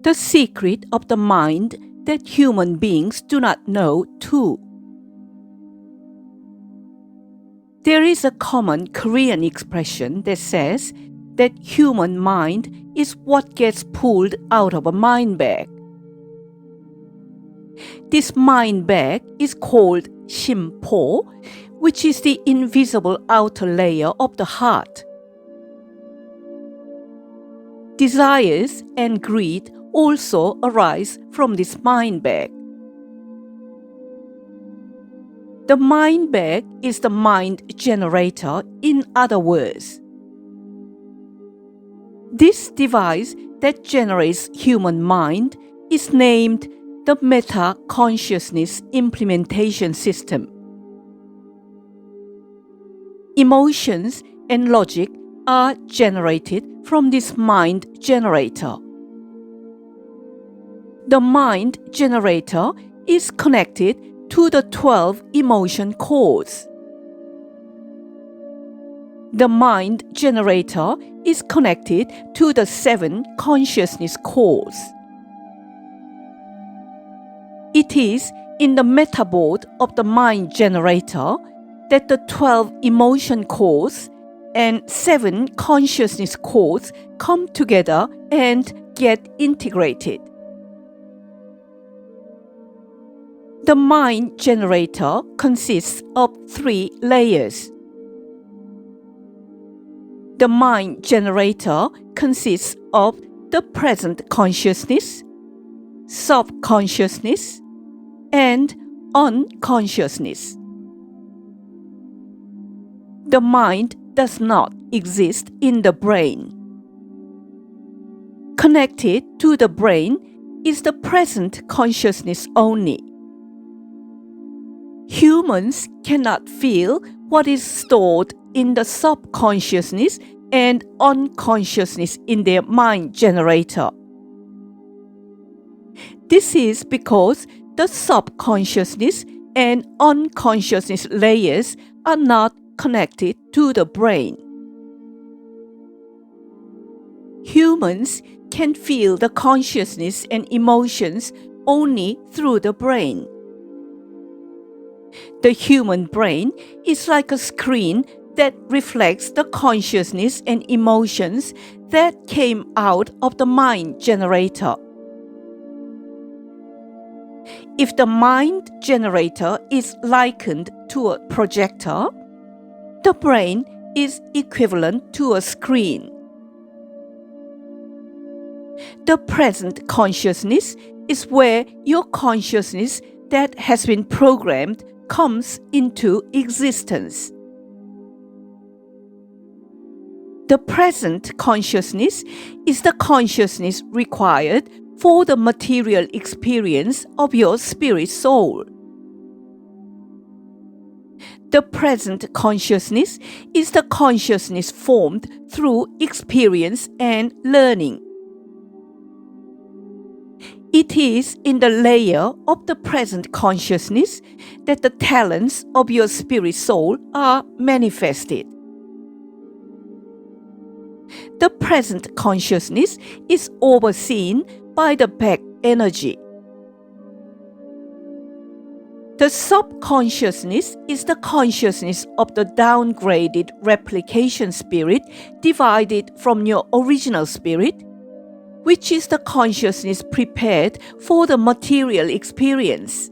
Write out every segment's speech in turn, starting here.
The secret of the mind that human beings do not know too. There is a common Korean expression that says that human mind is what gets pulled out of a mind bag. This mind bag is called 심포, which is the invisible outer layer of the heart. Desires and greed also arise from this mind bag. The mind bag is the mind generator, in other words. This device that generates human mind is named the meta-consciousness implementation system. Emotions and logic are generated from this mind generator. The mind generator is connected to the 12 emotion cores. The mind generator is connected to the 7 consciousness cores. It is in the metaboard of the mind generator that the 12 emotion cores and 7 consciousness cores come together and get integrated. The mind generator consists of 3 layers. The mind generator consists of the present consciousness, subconsciousness, and unconsciousness. The mind does not exist in the brain. Connected to the brain is the present consciousness only. Humans cannot feel what is stored in the subconsciousness and unconsciousness in their mind generator. This is because the subconsciousness and unconsciousness layers are not connected to the brain. Humans can feel the consciousness and emotions only through the brain. The human brain is like a screen that reflects the consciousness and emotions that came out of the mind generator. If the mind generator is likened to a projector, the brain is equivalent to a screen. The present consciousness is where your consciousness that has been programmed comes into existence. The present consciousness is the consciousness required for the material experience of your spirit soul. The present consciousness is the consciousness formed through experience and learning. It is in the layer of the present consciousness that the talents of your spirit soul are manifested. The present consciousness is overseen by the back energy. The subconsciousness is the consciousness of the downgraded replication spirit divided from your original spirit, which is the consciousness prepared for the material experience.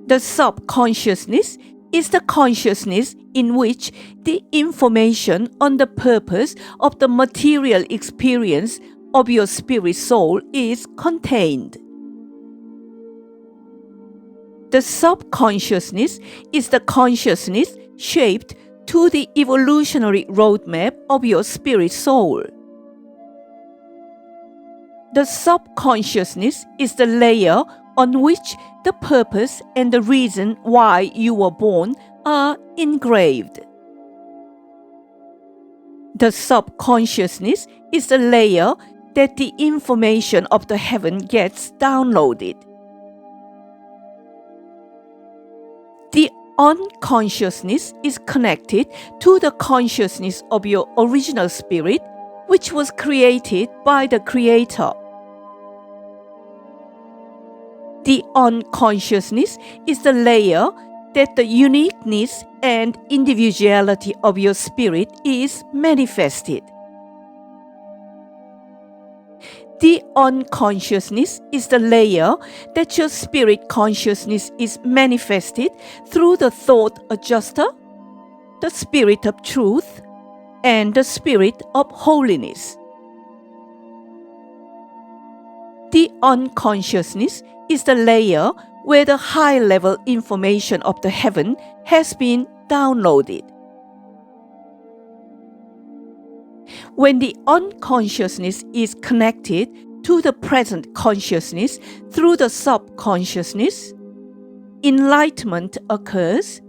The subconsciousness is the consciousness in which the information on the purpose of the material experience of your spirit soul is contained. The subconsciousness is the consciousness shaped to the evolutionary roadmap of your spirit soul. The subconsciousness is the layer on which the purpose and the reason why you were born are engraved. The subconsciousness is the layer that the information of the heaven gets downloaded. The unconsciousness is connected to the consciousness of your original spirit, which was created by the Creator. The unconsciousness is the layer that the uniqueness and individuality of your spirit is manifested. The unconsciousness is the layer that your spirit consciousness is manifested through the thought adjuster, the spirit of truth, and the spirit of holiness. The unconsciousness is the layer where the high-level information of the heaven has been downloaded. When the unconsciousness is connected to the present consciousness through the subconsciousness, enlightenment occurs,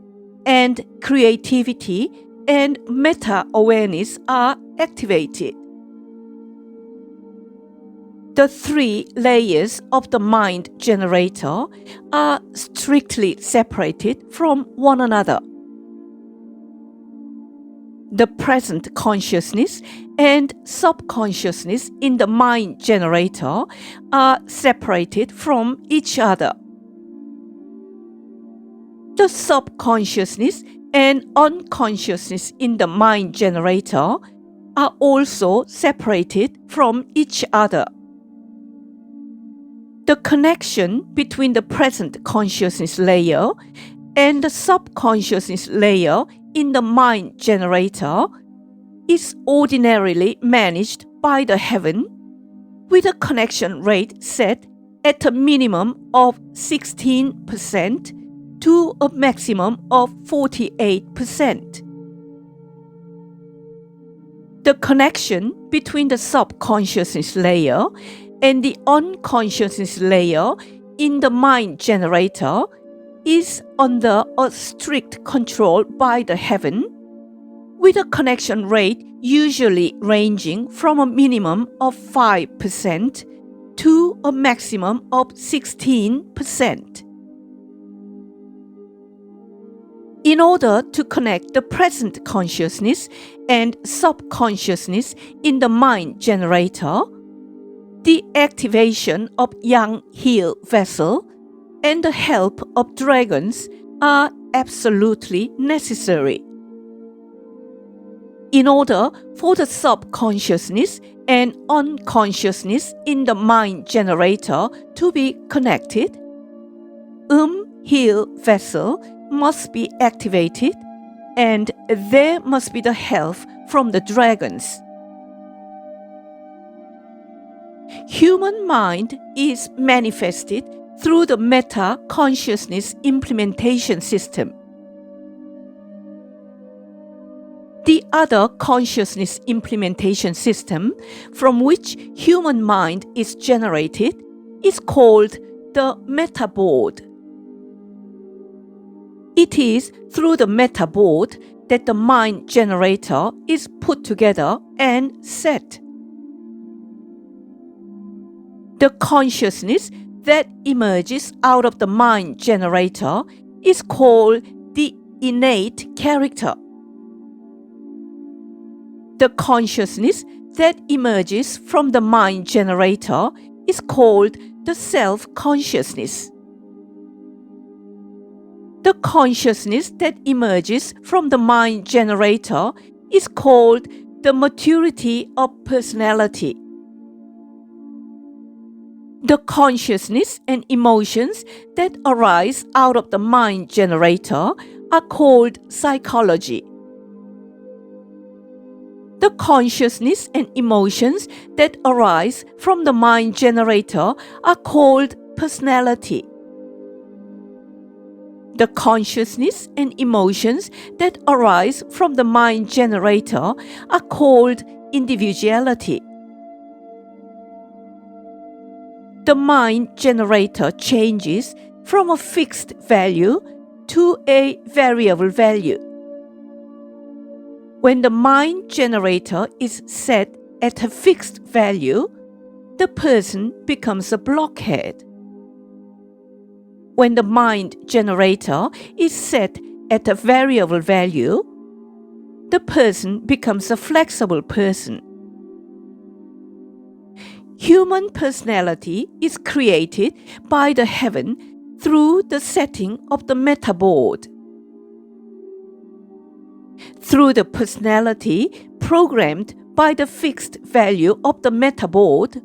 and creativity and meta-awareness are activated. The three layers of the mind generator are strictly separated from one another. The present consciousness and subconsciousness in the mind generator are separated from each other. The subconsciousness and unconsciousness in the mind generator are also separated from each other. The connection between the present consciousness layer and the subconsciousness layer in the mind generator is ordinarily managed by the heaven with a connection rate set at a minimum of 16% to a maximum of 48%. The connection between the subconsciousness layer and the unconsciousness layer in the mind generator is under a strict control by the heaven, with a connection rate usually ranging from a minimum of 5% to a maximum of 16%. In order to connect the present consciousness and subconsciousness in the mind generator, the activation of young heal vessel and the help of dragons are absolutely necessary. In order for the subconsciousness and unconsciousness in the mind generator to be connected, heal vessel must be activated, and there must be the help from the dragons. Human mind is manifested through the meta-consciousness implementation system. The other consciousness implementation system from which human mind is generated is called the meta board. It is through the meta board that the mind generator is put together and set. The consciousness that emerges out of the mind generator is called the innate character. The consciousness that emerges from the mind generator is called the self-consciousness. The consciousness that emerges from the mind generator is called the maturity of personality. The consciousness and emotions that arise out of the mind generator are called psychology. The consciousness and emotions that arise from the mind generator are called personality. The consciousness and emotions that arise from the mind generator are called individuality. The mind generator changes from a fixed value to a variable value. When the mind generator is set at a fixed value, the person becomes a blockhead. When the mind generator is set at a variable value, the person becomes a flexible person. Human personality is created by the heaven through the setting of the metaboard. Through the personality programmed by the fixed value of the metaboard,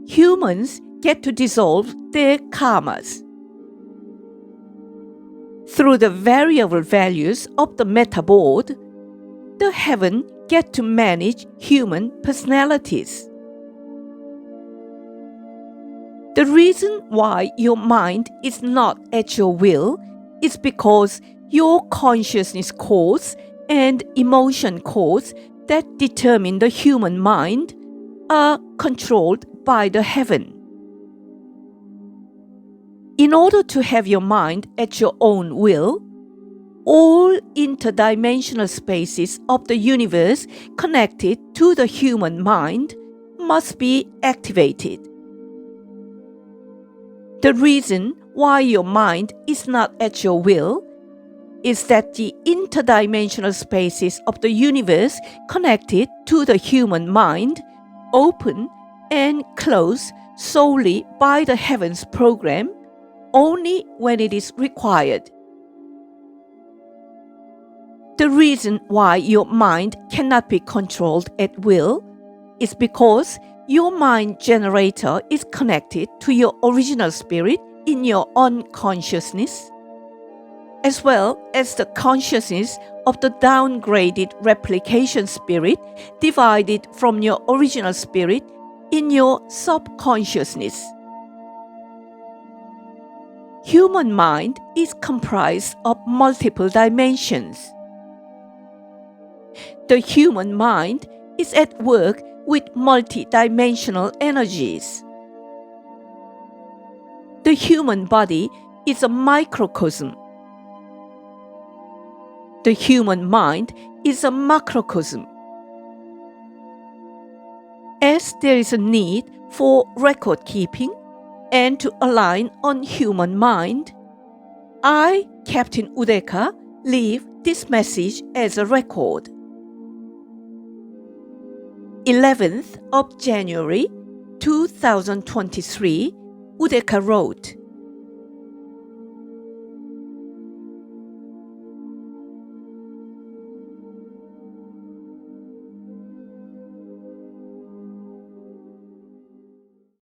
humans get to dissolve their karmas. Through the variable values of the metaboard, the heaven get to manage human personalities. The reason why your mind is not at your will is because your consciousness cause and emotion cause that determine the human mind are controlled by the heaven. In order to have your mind at your own will, all interdimensional spaces of the universe connected to the human mind must be activated. The reason why your mind is not at your will is that the interdimensional spaces of the universe connected to the human mind open and close solely by the heavens program only when it is required. The reason why your mind cannot be controlled at will is because your mind generator is connected to your original spirit in your unconsciousness, as well as the consciousness of the downgraded replication spirit divided from your original spirit in your subconsciousness. Human mind is comprised of multiple dimensions. The human mind is at work with multidimensional energies. The human body is a microcosm. The human mind is a macrocosm. As there is a need for record keeping and to align on human mind, I, Captain Udeka, leave this message as a record. 11th of January 2023, Udeka wrote,